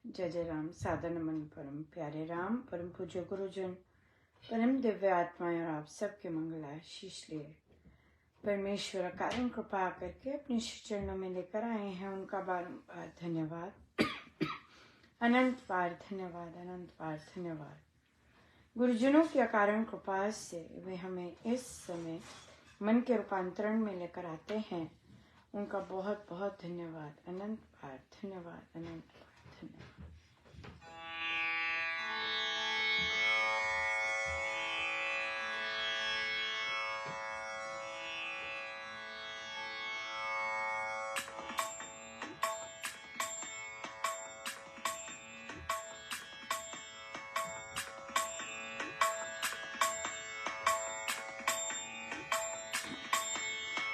जय जय राम। सादर नमन परम प्यारे राम, परम पूज्य गुरुजन, परम दिव्य आत्माएं और आप सबके मंगल आशीष लिए परमेश्वर कारण कृपा करके अपने चरणों में लेकर आए हैं। उनका बारंबार धन्यवाद, अनंत बार धन्यवाद, अनंत बार धन्यवाद। गुरुजनों की अकारण कृपा से वे हमें इस समय मन के रूपांतरण में लेकर आते हैं। उनका बहुत बहुत धन्यवाद, अनंत बार धन्यवाद, अनंत बार धन्यवाद।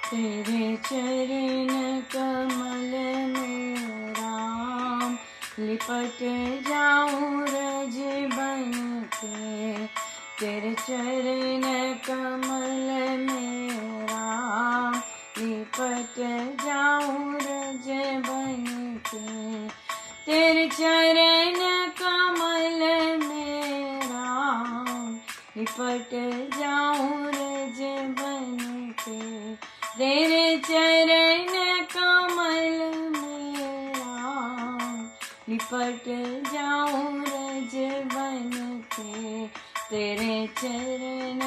तेरे चरण कमल में राम, लिपट जाऊं रज बन के। तेरे चरण कमल में राम, लिपट जाऊं रज बन के। तेरे चरण कमल में राम, लिपट जाऊं रज बन के। तेरे चरण कमल में राम, लिपट जाऊं रज बन के। तेरे चरण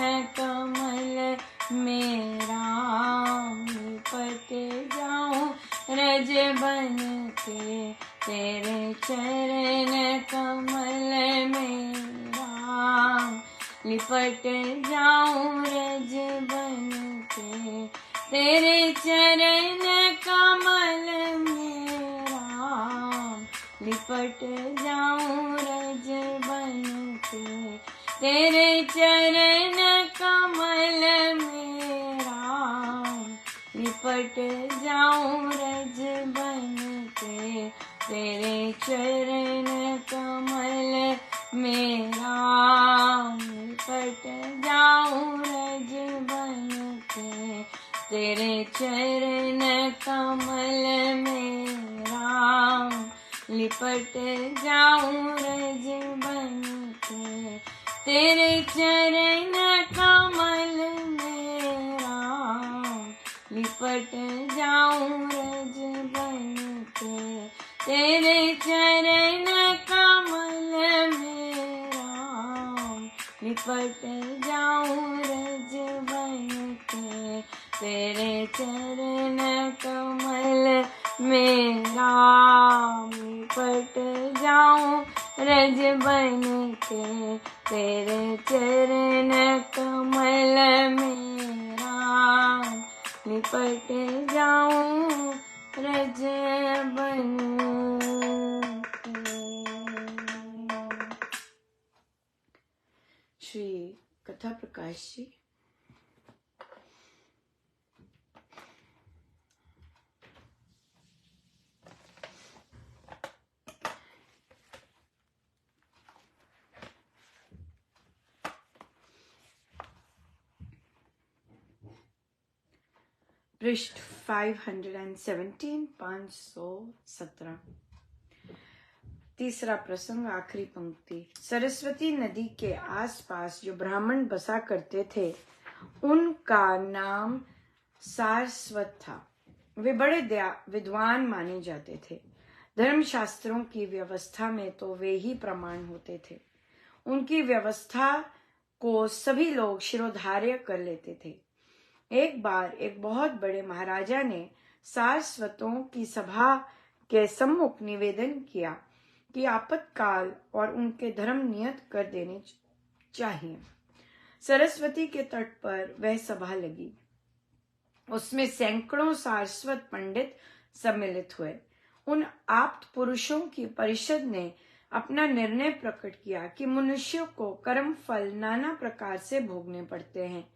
कमल में राम, लिपट जाऊं रज बन के। तेरे चरण कमल में राम, लिपट जाऊं रज बन के। तेरे चरण कमल में राम, लिपट जाऊं रज बन के। तेरे चरण कमल में राम, लिपट जाऊं रज बन के। तेरे चरण कमल में राम, लिपट जाऊं रज बन के। तेरे चरण कमल में राम, लिपट जाऊं रज बन के। तेरे चरण कमल में राम, लिपट जाऊं रज बन के। तेरे चरण कमल में राम, लिपट जाऊं रज बन के। तेरे चरण कमल में राम, लिपट जाऊं रज बन के। तेरे चरण कमल में राम, लिपट जाऊं रज बन के। श्री कथा प्रकाश जी। पृष्ठ 517, 517। तीसरा प्रसंग, आखिरी पंक्ति। सरस्वती नदी के आसपास जो ब्राह्मण बसा करते थे उनका नाम सारस्वत था। वे बड़े विद्वान माने जाते थे। धर्मशास्त्रों की व्यवस्था में तो वे ही प्रमाण होते थे। उनकी व्यवस्था को सभी लोग शिरोधार्य कर लेते थे। एक बार एक बहुत बड़े महाराजा ने सारस्वतों की सभा के सम्मुख निवेदन किया कि आपातकाल और उनके धर्म नियत कर देने चाहिए। सरस्वती के तट पर वह सभा लगी। उसमें सैकड़ों सारस्वत पंडित सम्मिलित हुए। उन आप्त पुरुषों की परिषद ने अपना निर्णय प्रकट किया कि मनुष्यों को कर्म फल नाना प्रकार से भोगने पड़ते हैं।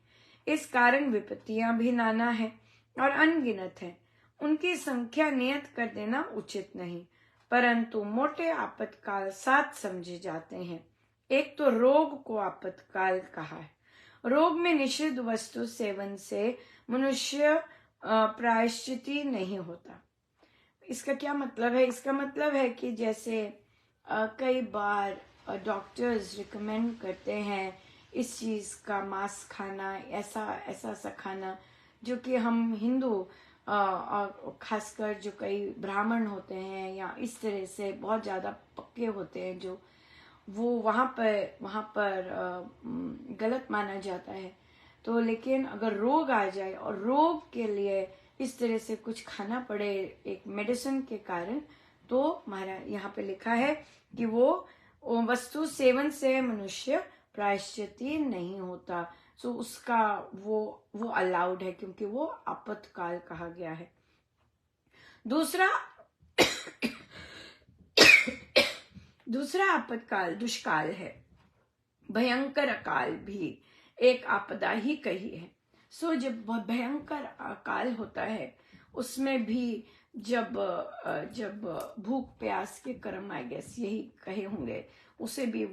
इस कारण विपत्तियां भी नाना है और अनगिनत है। उनकी संख्या नियत कर देना उचित नहीं, परंतु मोटे आपातकाल 7 समझे जाते हैं। एक तो रोग को आपातकाल कहा है। रोग में निषिद्ध वस्तु सेवन से मनुष्य प्रायश्चित नहीं होता। इसका क्या मतलब है? इसका मतलब है कि जैसे कई बार डॉक्टर्स रिकमेंड करते हैं इस चीज़ का मांस खाना, ऐसा ऐसा खाना, जो कि हम हिंदू और खासकर जो कई ब्राह्मण होते हैं या इस तरह से बहुत ज़्यादा पक्के होते हैं, जो वो वहाँ पर गलत माना जाता है। तो लेकिन अगर रोग आ जाए और रोग के लिए इस तरह से कुछ खाना पड़े एक मेडिसिन के कारण, तो हमारा यहाँ पे लिखा है कि वो वस्तु सेवन से मनुष्य प्रायश्चित नहीं होता। सो उसका वो अलाउड है, क्योंकि वो आपातकाल कहा गया है। दूसरा आपातकाल दुष्काल है। भयंकर अकाल भी एक आपदा ही कही है। सो जब भयंकर अकाल होता है, उसमें भी जब भूख प्यास के कर्म, आई गेस यही कहे होंगे, उसे भी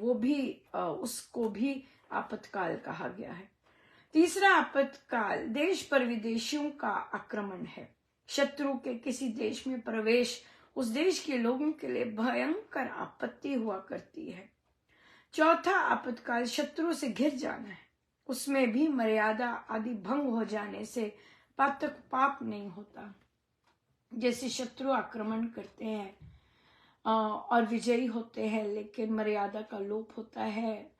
उसको भी आपातकाल कहा गया है। तीसरा आपातकाल देश पर विदेशियों का आक्रमण है। शत्रु के किसी देश में प्रवेश उस देश के लोगों के लिए भयंकर आपत्ति हुआ करती है। चौथा आपातकाल शत्रु से घिर जाना है। उसमें भी मर्यादा आदि भंग हो जाने से पातक पाप नहीं होता। जैसे शत्रु आक्रमण करते हैं और विजयी होते हैं, लेकिन मर्यादा का लोप होता है,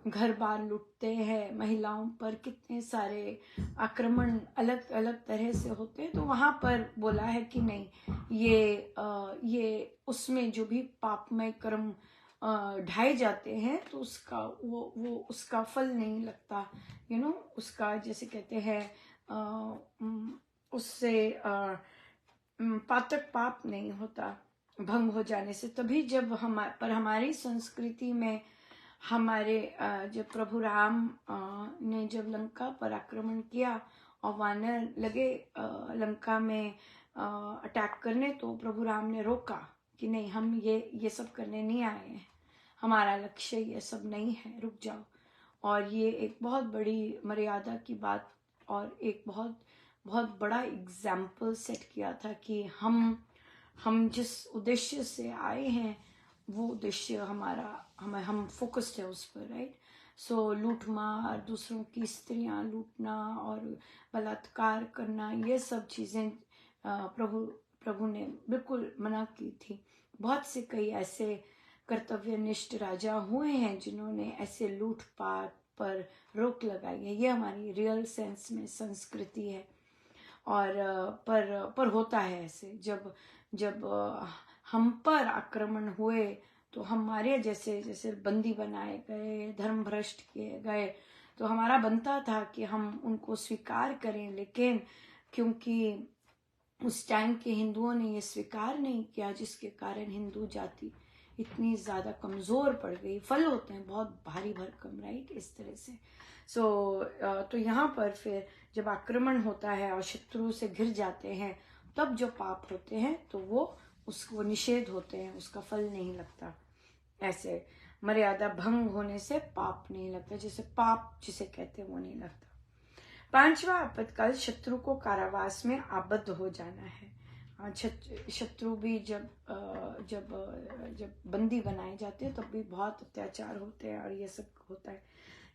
घर बार लूटते हैं, महिलाओं पर कितने सारे आक्रमण अलग अलग तरह से होते हैं, तो वहां पर बोला है कि नहीं, ये उसमें जो भी पापमय कर्म ढाए जाते हैं, तो उसका वो उसका फल नहीं लगता, उसका जैसे कहते हैं उससे पातक पाप नहीं होता भंग हो जाने से। तभी जब हमारी संस्कृति में हमारे जब प्रभु राम ने जब लंका पर आक्रमण किया और वानर लगे लंका में अटैक करने, तो प्रभु राम ने रोका कि नहीं, हम ये सब करने नहीं आए हैं, हमारा लक्ष्य ये सब नहीं है, रुक जाओ। और ये एक बहुत बड़ी मर्यादा की बात और एक बहुत बहुत बड़ा एग्जाम्पल सेट किया था कि हम जिस उद्देश्य से आए हैं, वो उद्देश्य हम फोकस्ड है उस पर, राइट। सो लूट मार, दूसरों की स्त्रियां लूटना और बलात्कार करना, ये सब चीजें प्रभु ने बिल्कुल मना की थी। बहुत से कई ऐसे कर्तव्यनिष्ठ राजा हुए हैं जिन्होंने ऐसे लूटपाट पर रोक लगाई है। ये हमारी रियल सेंस में संस्कृति है। और पर होता है ऐसे, जब हम पर आक्रमण हुए, तो हमारे जैसे बंदी बनाए गए, धर्म भ्रष्ट किए गए, तो हमारा बनता था कि हम उनको स्वीकार करें, लेकिन क्योंकि उस टाइम के हिंदुओं ने ये स्वीकार नहीं किया, जिसके कारण हिंदू जाति इतनी ज्यादा कमजोर पड़ गई। फल होते हैं बहुत भारी भरकम, राइट, इस तरह से। तो यहाँ पर फिर जब आक्रमण होता है और शत्रु से घिर जाते हैं, तब जो पाप होते हैं तो वो निषेध होते हैं, उसका फल नहीं लगता। ऐसे मर्यादा भंग होने से पाप नहीं लगता, जैसे पाप जिसे कहते हैं वो नहीं लगता। पांचवा आपातकाल शत्रु को कारावास में आबद्ध हो जाना है। शत्रु भी जब बंदी बनाए जाते हैं, तब भी बहुत अत्याचार होते हैं और ये सब होता है।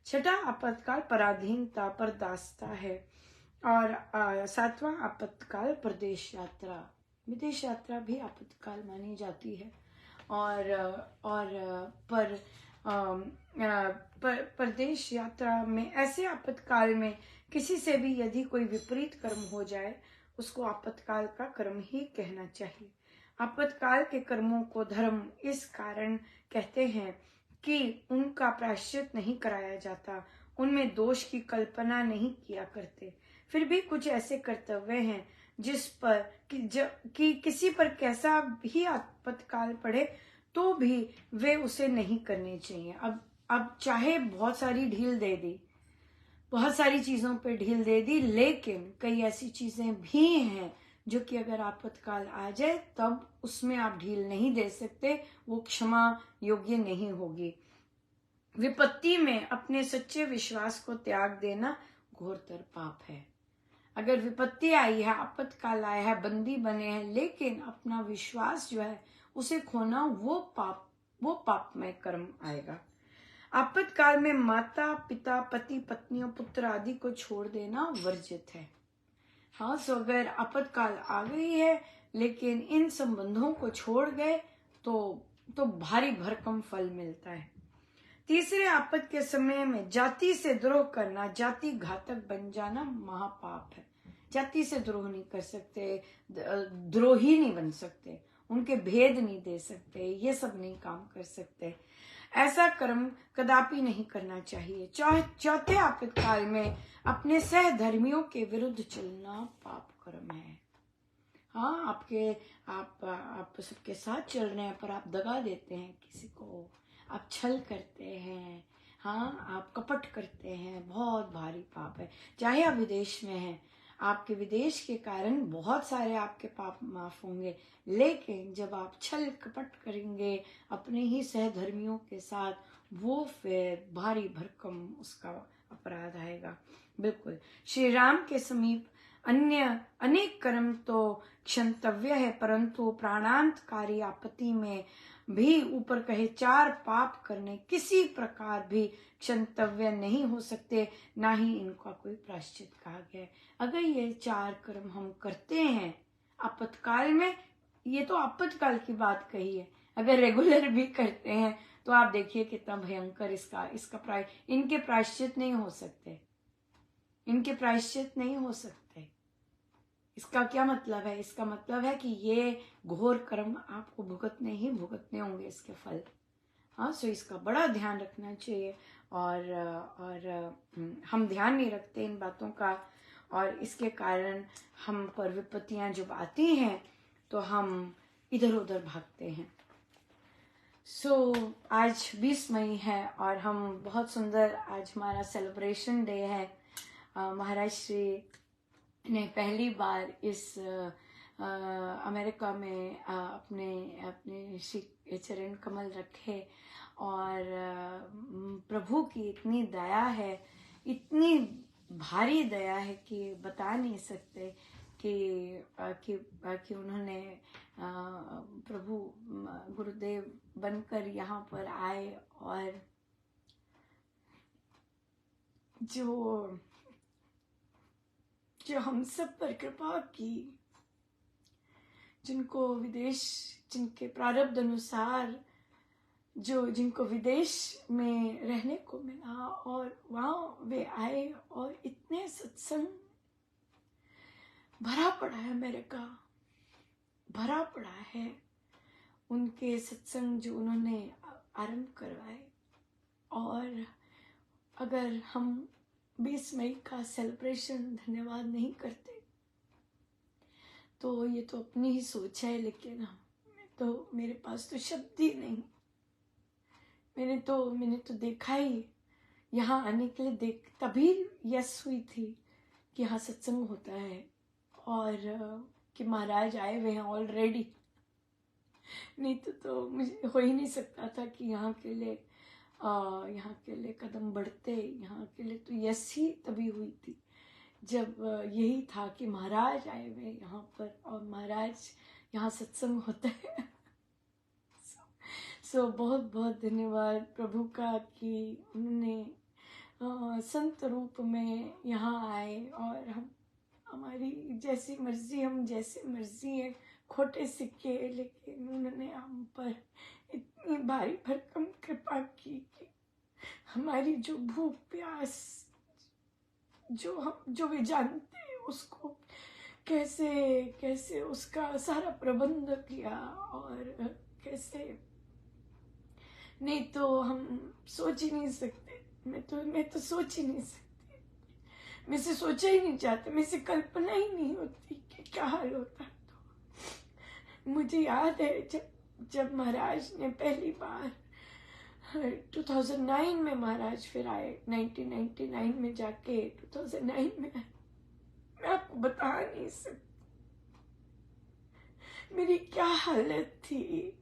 छठा आपातकाल पराधीनता पर दास्ता है। और सातवां आपातकाल प्रदेश यात्रा, विदेश यात्रा भी आपातकाल मानी जाती है। प्रदेश यात्रा में ऐसे आपातकाल में किसी से भी यदि कोई विपरीत कर्म हो जाए, उसको आपातकाल का कर्म ही कहना चाहिए। आपातकाल के कर्मों को धर्म इस कारण कहते हैं कि उनका प्रायश्चित नहीं कराया जाता, उनमें दोष की कल्पना नहीं किया करते। फिर भी कुछ ऐसे कर्तव्य हैं जिस पर कि किसी पर कैसा भी आपातकाल पड़े तो भी वे उसे नहीं करने चाहिए। अब चाहे बहुत सारी ढील दे दी, बहुत सारी चीजों पे ढील दे दी, लेकिन कई ऐसी चीजें भी हैं जो कि अगर आपातकाल आ जाए तब उसमें आप ढील नहीं दे सकते, वो क्षमा योग्य नहीं होगी। विपत्ति में अपने सच्चे विश्वास को त्याग देना घोरतर पाप है। अगर विपत्ति आई है, आपातकाल आया है, बंदी बने हैं, लेकिन अपना विश्वास जो है उसे खोना, वो वो पापमय कर्म आएगा। आपातकाल में माता पिता पति पत्नी और पुत्र आदि को छोड़ देना वर्जित है। हाँ, सो अगर आपातकाल आ गई है लेकिन इन संबंधों को छोड़ गए तो भारी भरकम फल मिलता है। तीसरे आपद के समय में जाति से द्रोह करना, जाति घातक बन जाना महापाप है। जाति से द्रोह नहीं कर सकते, द्रोही नहीं बन सकते, उनके भेद नहीं दे सकते, ये सब नहीं काम कर सकते। ऐसा कर्म कदापि नहीं करना चाहिए। चौथे आपातकाल में अपने सहधर्मियों के विरुद्ध चलना पाप कर्म है। हाँ, आप सबके साथ चल रहे हैं पर आप दगा देते हैं किसी को, आप छल करते हैं, हाँ, आप कपट करते हैं, बहुत भारी पाप है। चाहे आप विदेश में हैं, आपके विदेश के कारण बहुत सारे आपके पाप माफ होंगे, लेकिन जब आप छल कपट करेंगे अपने ही सहधर्मियों के साथ, वो फिर भारी भरकम उसका अपराध आएगा। बिल्कुल, श्री राम के समीप अन्य अनेक कर्म तो क्षंतव्य है, परंतु प्राणांतकारी आपत्ति में भी ऊपर कहे 4 पाप करने किसी प्रकार भी क्षंतव्य नहीं हो सकते, ना ही इनका कोई प्रायश्चित कहा गया है। अगर ये 4 कर्म हम करते हैं आपातकाल में, ये तो आपातकाल की बात कही है, अगर रेगुलर भी करते हैं तो आप देखिए कितना भयंकर इसका इनके प्रायश्चित नहीं हो सकते, इनके प्रायश्चित नहीं हो सकते। इसका क्या मतलब है? इसका मतलब है कि ये घोर कर्म आपको भुगतने होंगे इसके फल। हाँ, सो इसका बड़ा ध्यान रखना चाहिए और हम ध्यान नहीं रखते इन बातों का, और इसके कारण हम पर विपत्तियां जब आती हैं तो हम इधर उधर भागते हैं। आज 20 मई है और हम बहुत सुंदर, आज हमारा सेलिब्रेशन डे है। महाराज श्री ने पहली बार इस अमेरिका में अपने श्री चरण कमल रखे, और प्रभु की इतनी दया है, इतनी भारी दया है कि बता नहीं सकते कि उन्होंने प्रभु गुरुदेव बनकर यहाँ पर आए, और जो हम सब पर कृपा की, जिनके प्रारब्ध अनुसार जिनको विदेश में रहने को मिला, और वहाँ वे आए और इतने सत्संग भरा पड़ा है, अमेरिका भरा पड़ा है, उनके सत्संग जो उन्होंने आरंभ करवाए। और अगर हम 20 मई का सेलिब्रेशन धन्यवाद नहीं करते तो ये तो अपनी ही सोच है, लेकिन मेरे पास तो शब्द ही नहीं। मैंने तो देखा ही, यहाँ आने के लिए तभी यस हुई थी कि यहाँ सत्संग होता है और कि महाराज आए हुए हैं ऑलरेडी। नहीं तो मुझे हो ही नहीं सकता था कि यहाँ के लिए कदम बढ़ते। यहाँ के लिए तो यस ही तभी हुई थी जब यही था कि महाराज आए हुए यहाँ पर और महाराज यहाँ सत्संग होता है। सो बहुत बहुत धन्यवाद प्रभु का कि उन्होंने संत रूप में यहाँ आए, और हमारी जैसी मर्जी, हम जैसे मर्जी है खोटे सिक्के, लेकिन उन्होंने हम पर इतनी भारी भरकम कृपा की कि हमारी जो भूख प्यास जो वे जानते हैं उसको कैसे उसका सारा प्रबंध किया, और कैसे नहीं तो हम सोच ही नहीं सकते। मैं तो सोच ही नहीं सकती, मैं से सोचा ही नहीं चाहते, मैं से कल्पना ही नहीं होती कि क्या हाल होता। तो मुझे याद है जब महाराज ने पहली बार 2009 में महाराज फिर आए, 1999 में जाके 2009 में, मैं आपको बता नहीं सकती मेरी क्या हालत थी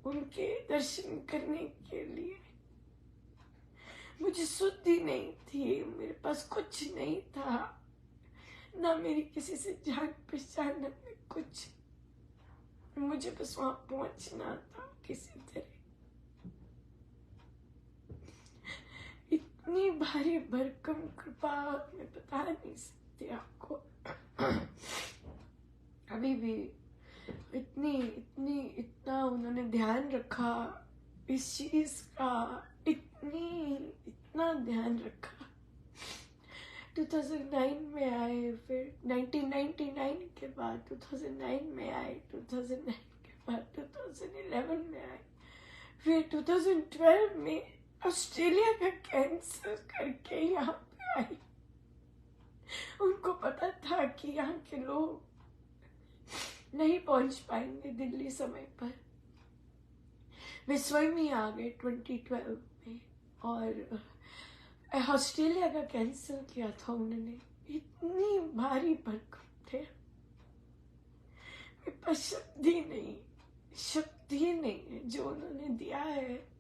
उनके दर्शन करने के लिए। मुझे शुद्धि नहीं थी, मेरे पास कुछ नहीं था, ना मेरी किसी से जान पहचान, न कुछ। मुझे बस वहां पहुंचना था किसी तरह। भारी भरकम कृपा मैं बता नहीं सकती आपको। अभी भी इतना उन्होंने ध्यान रखा इस चीज का, इतना ध्यान रखा। 2009 में आए, फिर 1999 के बाद 2009 में आए, 2009 के बाद 2011 में आए, फिर 2012 में ऑस्ट्रेलिया का कैंसिल करके यहाँ पे आई। उनको पता था कि यहाँ के लोग नहीं पहुंच पाएंगे दिल्ली समय पर। वे स्वयं ही आ गए 2012 में और ऑस्ट्रेलिया का कैंसिल किया था उन्होंने। इतनी भारी भरकम थे, मेरे पास शक्ति नहीं है जो उन्होंने दिया है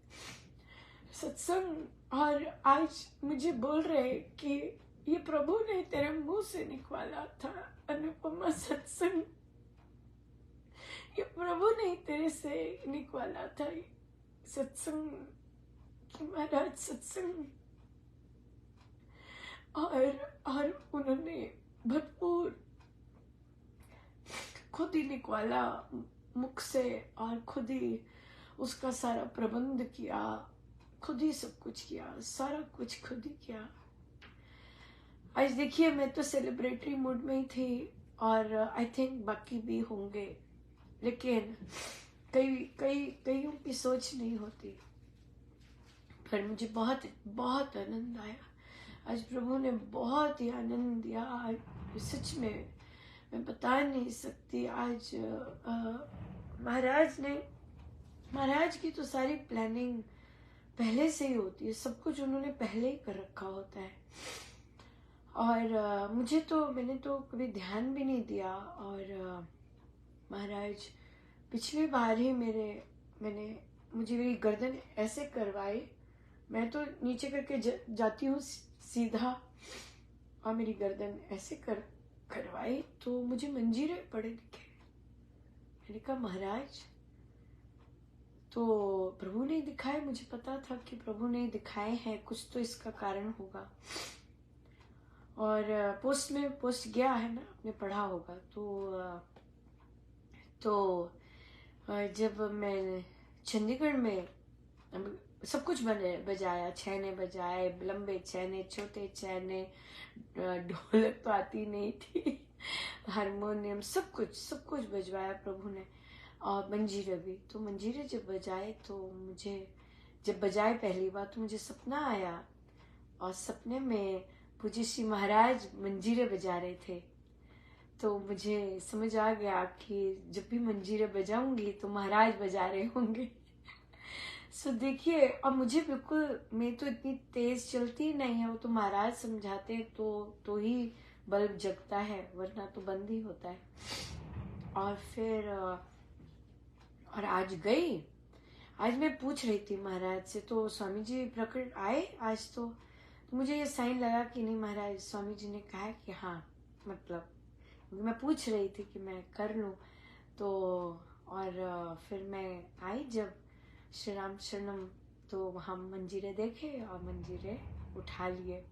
सत्संग। और आज मुझे बोल रहे कि ये प्रभु ने तेरे मुंह से निकाला था अनुपमा सत्संग, ये प्रभु ने तेरे से निकाला था सत्संग कि महाराज सत्संग। और उन्होंने भरपूर खुद ही निकाला मुख से और खुद ही उसका सारा प्रबंध किया, खुद ही सब कुछ किया, सारा कुछ खुद ही किया। आज देखिए मैं तो सेलिब्रेटरी मूड में ही थी और आई थिंक बाकी भी होंगे, लेकिन कईयों की सोच नहीं होती। पर मुझे बहुत बहुत आनंद आया आज, प्रभु ने बहुत ही आनंद दिया आज। सच में मैं बता नहीं सकती। आज महाराज की तो सारी प्लानिंग पहले से ही होती है, सब कुछ उन्होंने पहले ही कर रखा होता है। और मैंने तो कभी ध्यान भी नहीं दिया। और महाराज पिछली बार ही मुझे मेरी गर्दन ऐसे करवाई, मैं तो नीचे करके जाती हूँ सीधा, और मेरी गर्दन ऐसे करवाई तो मुझे मंजीरे पड़े दिखे। मैंने कहा महाराज, तो प्रभु ने दिखाए, मुझे पता था कि प्रभु ने दिखाए हैं, कुछ तो इसका कारण होगा। और पोस्ट गया है ना, आपने पढ़ा होगा। तो जब मैं चंडीगढ़ में सब कुछ बजाया, छैने बजाए, लंबे छैने, छोटे छैने, ढोलक तो आती नहीं थी, हारमोनियम, सब कुछ बजवाया प्रभु ने, और मंजीरे भी। तो मंजीरे जब बजाए तो मुझे जब बजाए पहली बार तो मुझे सपना आया, और सपने में पूज्य श्री महाराज मंजीरे बजा रहे थे। तो मुझे समझ आ गया कि जब भी मंजीरे बजाऊंगी तो महाराज बजा रहे होंगे। सो देखिए, और मुझे बिल्कुल, मैं तो इतनी तेज चलती नहीं है, वो तो महाराज समझाते तो ही बल्ब जगता है, वरना तो बंद ही होता है। और फिर और आज मैं पूछ रही थी महाराज से, तो स्वामी जी प्रकट आए आज। तो मुझे ये साइन लगा कि नहीं, महाराज स्वामी जी ने कहा कि हाँ, मतलब मैं पूछ रही थी कि मैं कर लूं। तो और फिर मैं आई जब श्री राम शरणम, तो हम मंजीरे देखे और मंजीरे उठा लिए।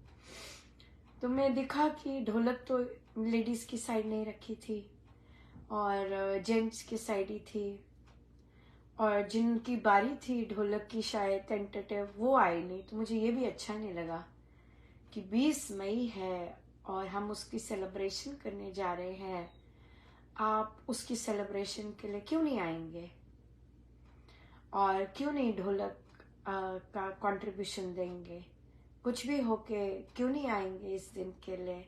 तो मैं देखा कि ढोलक तो लेडीज की साइड नहीं रखी थी और जेंट्स की साइड ही थी, और जिनकी बारी थी ढोलक की शायद टेंटेटिव, वो आए नहीं। तो मुझे ये भी अच्छा नहीं लगा कि 20 मई है और हम उसकी सेलिब्रेशन करने जा रहे हैं, आप उसकी सेलिब्रेशन के लिए क्यों नहीं आएंगे, और क्यों नहीं ढोलक का कंट्रीब्यूशन देंगे, कुछ भी होके क्यों नहीं आएंगे इस दिन के लिए,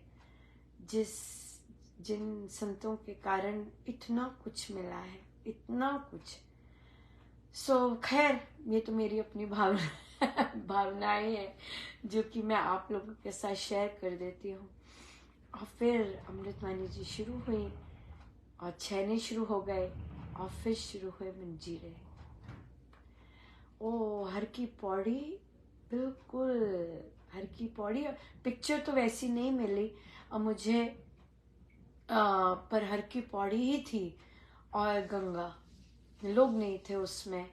जिन संतों के कारण इतना कुछ मिला है, इतना कुछ। खैर, ये तो मेरी अपनी भावनाएं हैं जो कि मैं आप लोगों के साथ शेयर कर देती हूँ। और फिर अमृतवाणी जी शुरू हुई और छैने शुरू हो गए और फिर शुरू हुए मंजीरे। ओ हर की पौड़ी, बिल्कुल हर की पौड़ी। पिक्चर तो वैसी नहीं मिली और मुझे, पर हर की पौड़ी ही थी और गंगा, लोग नहीं थे उसमें,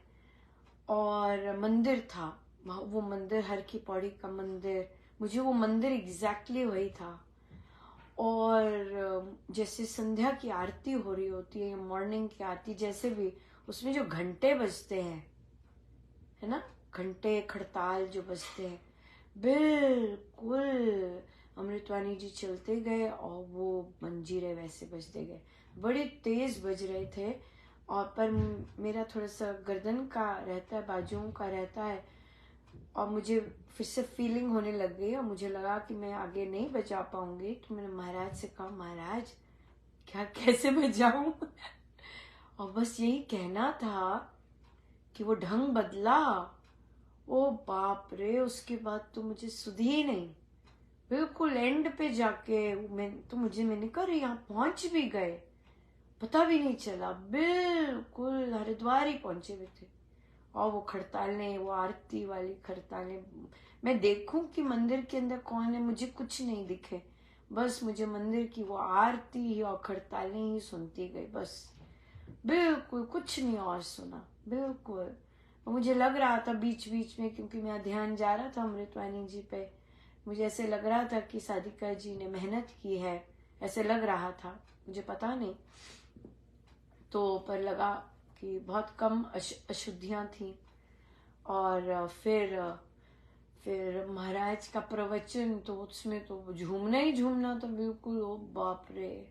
और मंदिर था। वो मंदिर, हर की पौड़ी का मंदिर मुझे वो मंदिर एग्जैक्टली वही था। और जैसे संध्या की आरती हो रही होती है, मॉर्निंग की आरती, जैसे भी उसमें जो घंटे बजते हैं, है ना, घंटे खड़ताल जो बजते हैं, बिल्कुल अमृतवाणी जी चलते गए और वो मंजीरे वैसे बजते गए, बड़े तेज बज रहे थे। और पर मेरा थोड़ा सा गर्दन का रहता है, बाजुओं का रहता है, और मुझे फिर से फीलिंग होने लग गई और मुझे लगा कि मैं आगे नहीं बजा पाऊंगी। तो मैंने महाराज से कहा, महाराज क्या कैसे बजाऊं? और बस यही कहना था कि वो ढंग बदला। ओ बाप रे, उसके बाद तो मुझे सुधी ही नहीं, बिल्कुल एंड पे जाके मैंने कहा यहाँ पहुंच भी गए, पता भी नहीं चला, बिल्कुल हरिद्वार ही पहुंचे हुए थे। और वो खड़तालें, वो आरती वाली खड़तालें, मैं देखूं कि मंदिर के अंदर कौन है, मुझे कुछ नहीं दिखे, बस मुझे मंदिर की वो आरती ही और खड़तालें ही सुनती गई, बस बिल्कुल कुछ नहीं और सुना, बिल्कुल। और मुझे लग रहा था बीच बीच में, क्योंकि मेरा ध्यान जा रहा था अमृतवाणी जी पे, मुझे ऐसे लग रहा था कि साधिका जी ने मेहनत की है, ऐसे लग रहा था, मुझे पता नहीं। तो पर लगा कि बहुत कम अशुद्धियां थी। और फिर महाराज का प्रवचन, तो उसमें तो झूमना ही झूमना था, बिल्कुल। ओ बाप रे,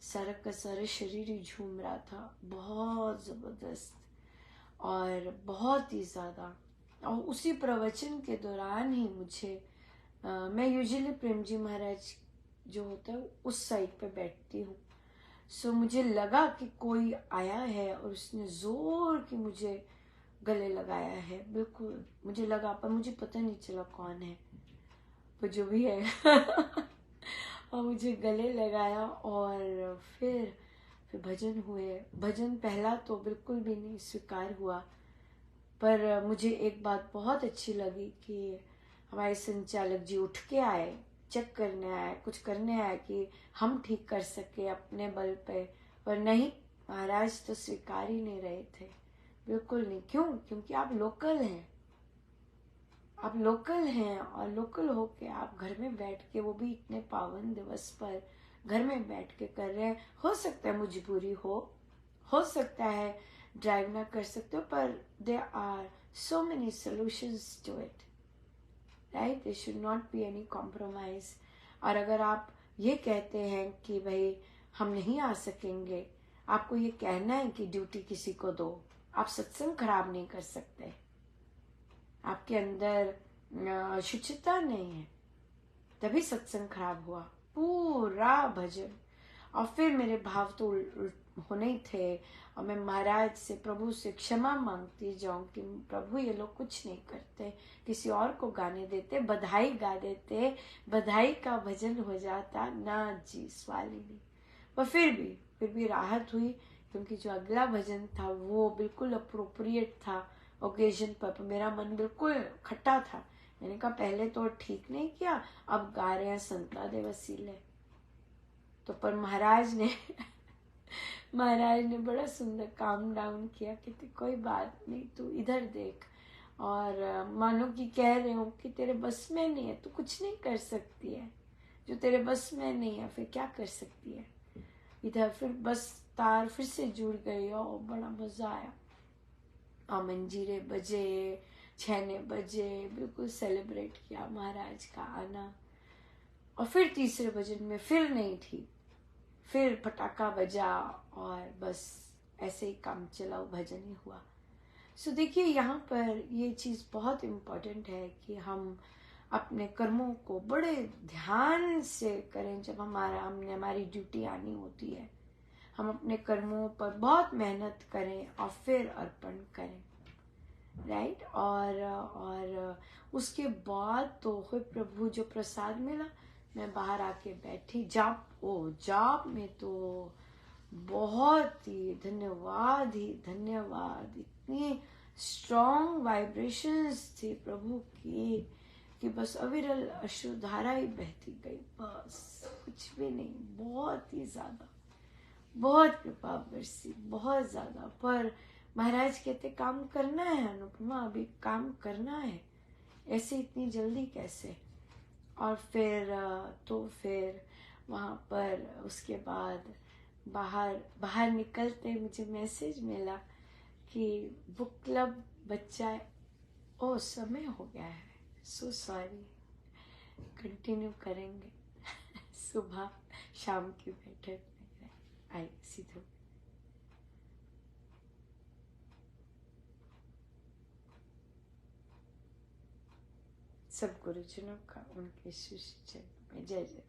सारा का सारा शरीर ही झूम रहा था, बहुत जबरदस्त और बहुत ही ज्यादा। और उसी प्रवचन के दौरान ही मुझे मैं यूजुअली प्रेम जी महाराज जो होता है उस साइड पे बैठती हूँ, सो मुझे लगा कि कोई आया है और उसने जोर की मुझे गले लगाया है, बिल्कुल मुझे लगा, पर मुझे पता नहीं चला कौन है, पर जो भी है और मुझे गले लगाया। और फिर भजन हुए। भजन पहला तो बिल्कुल भी नहीं स्वीकार हुआ, पर मुझे एक बात बहुत अच्छी लगी कि हमारे संचालक जी उठ के आए, चेक करने आए, कुछ करने आए कि हम ठीक कर सके अपने बल पे, पर नहीं, महाराज तो स्वीकार ही नहीं रहे थे, बिल्कुल नहीं। क्यों? क्योंकि आप लोकल हैं, आप लोकल हैं, और लोकल होके आप घर में बैठ के, वो भी इतने पावन दिवस पर घर में बैठ के कर रहे हैं। हो सकता है मजबूरी हो सकता है ड्राइव ना कर सकते हो, पर there are so many solutions to it, right? There should not be any compromise. और अगर आप ये कहते हैं कि भाई हम नहीं आ सकेंगे, आपको ये कहना है कि ड्यूटी किसी को दो, आप सत्संग खराब नहीं कर सकते, आपके अंदर शुचिता नहीं है, तभी सत्संग खराब हुआ, पूरा भजन। और फिर मेरे भाव तो होने ही थे, और मैं महाराज से, प्रभु से क्षमा मांगती जाऊं कि प्रभु ये लोग कुछ नहीं करते, किसी और को गाने देते, बधाई गा देते, बधाई का भजन हो जाता ना जी, सवाल ही नहीं। पर फिर भी राहत हुई, क्योंकि जो अगला भजन था वो बिल्कुल अप्रोप्रिएट था ओकेजन पर मेरा मन बिल्कुल खट्टा था। मैंने कहा पहले तो ठीक नहीं किया, अब गा रहे हैं संता दे वसीले। तो पर महाराज ने बड़ा सुंदर काम डाउन किया, कहते कोई बात नहीं, तू इधर देख, और मानो कि कह रहे हो कि तेरे बस में नहीं है, तू कुछ नहीं कर सकती है, जो तेरे बस में नहीं है फिर क्या कर सकती है। इधर फिर बस तार फिर से जुड़ गई और बड़ा मजा आया, और मंजीरे बजे, छेने बजे, बिल्कुल सेलिब्रेट किया महाराज का आना। और फिर तीसरे भजन में फिर नहीं थी, फिर पटाखा बजा, और बस ऐसे ही काम चला, भजन ही हुआ। सो देखिए यहाँ पर ये चीज बहुत इम्पोर्टेंट है कि हम अपने कर्मों को बड़े ध्यान से करें। जब हमने हमारी ड्यूटी आनी होती है, हम अपने कर्मों पर बहुत मेहनत करें और फिर अर्पण करें, राइट? और उसके बाद तो प्रभु जो प्रसाद मिला, मैं बाहर आके बैठी, जाप में तो बहुत ही धन्यवाद इतनी स्ट्रॉन्ग वाइब्रेशंस थी प्रभु की कि बस अविरल अश्रुधारा ही बहती गई, बस कुछ भी नहीं, बहुत कृपा बरसी, बहुत ज्यादा। पर महाराज कहते काम करना है अनुपमा, अभी काम करना है, ऐसे इतनी जल्दी कैसे। और फिर तो फिर वहाँ पर उसके बाद बाहर निकलते मुझे मैसेज मिला कि बुक क्लब बच्चा, ओ समय हो गया है, सो सॉरी, कंटिन्यू करेंगे सुबह शाम की बैठक में आई सीधो। सब गुरुजनों का उनके शिष्य में जय जय।